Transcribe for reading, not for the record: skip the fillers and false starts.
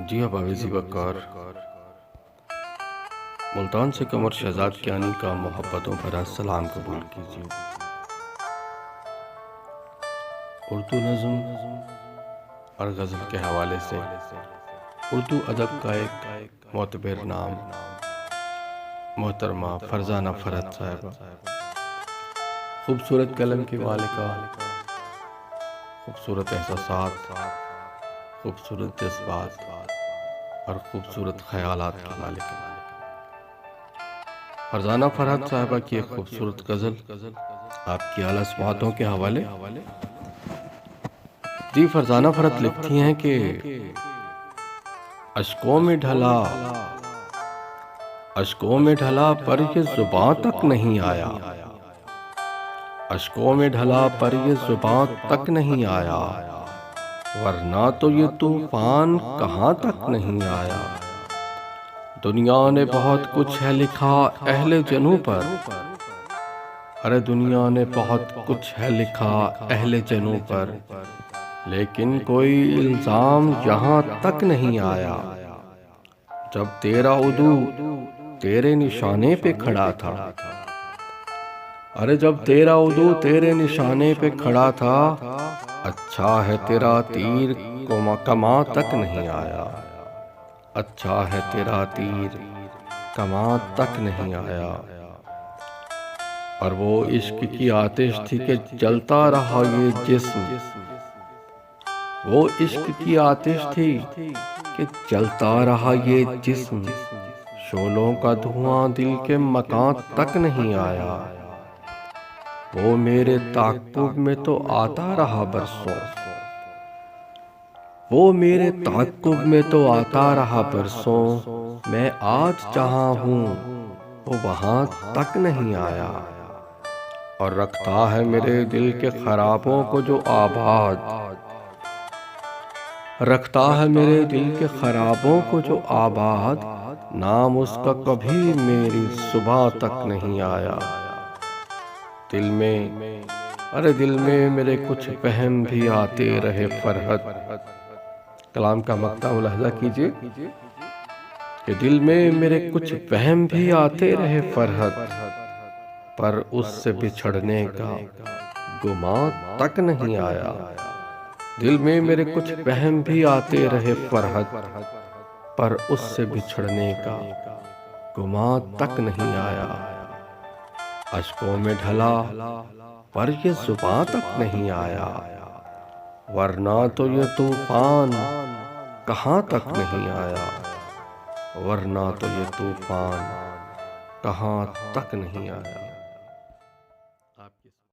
जी अब अवेजी बकर मुल्तान से कमर शहजाद कियानी का मोहब्बतों भरा सलाम कबूल कीजिए। उर्दू नज़्म और गज़ल के हवाले से उर्दू अदब का एक मोतबर नाम मोहतरमा फरजाना फरहत साहिबा, खूबसूरत कलम की मालिका, खूबसूरत एहसासात, खूबसूरत जज्बात और खूबसूरत ख़यालात की मालिका। फरजाना फरहत साहिबा की एक खूबसूरत गज़ल आपकी आला समातों के हवाले। जी फरजाना फरहत लिखती हैं कि अश्कों में ढला पर ये ज़ुबां तक नहीं आया, अश्कों में ढला पर ये ज़ुबां तक नहीं आया, वरना तो ये तूफान कहाँ तक नहीं आया। दुनिया ने बहुत कुछ है लिखा अहले जनू पर, अरे दुनिया ने बहुत कुछ है लिखा अहले जनू पर, लेकिन कोई इल्जाम यहाँ तक नहीं आया। जब तेरा उदू तेरे निशाने पे खड़ा था, अरे जब तेरा उदू तेरे निशाने पे खड़ा था, अच्छा है तेरा तीर कमा तक नहीं आया, अच्छा है तेरा तीर कमा तक नहीं आया। और वो इश्क की आतिश थी कि जलता रहा ये जिस्म, वो इश्क की आतिश थी कि जलता रहा ये जिस्म, शोलों का धुआं दिल के मकान तक नहीं आया। वो मेरे ताक़ुब में तो आता रहा बरसों, वो मेरे ताक़ुब में तो आता रहा बरसों, मैं आज जहाँ हूँ वो वहाँ तक नहीं आया। और रखता है मेरे दिल के खराबों को जो आबाद, रखता है मेरे दिल के खराबों को जो आबाद, नाम उसका कभी मेरी सुबह तक नहीं आया। दिल में, अरे दिल में मेरे कुछ वहम भी आते रहे फरहत, कलाम का मक्ता मुलाहजा कीजिए कि दिल में मेरे कुछ वहम भी आते रहे फरहत, पर उससे बिछड़ने का गुमान तक नहीं आया। दिल में मेरे कुछ वहम भी आते रहे फरहत, पर उससे बिछड़ने का गुमान तक नहीं आया। अश्कों में ढला पर ये ज़ुबां तक नहीं आया, वरना तो ये तूफान कहाँ तक नहीं आया, वरना तो ये तूफान कहाँ तक नहीं आया।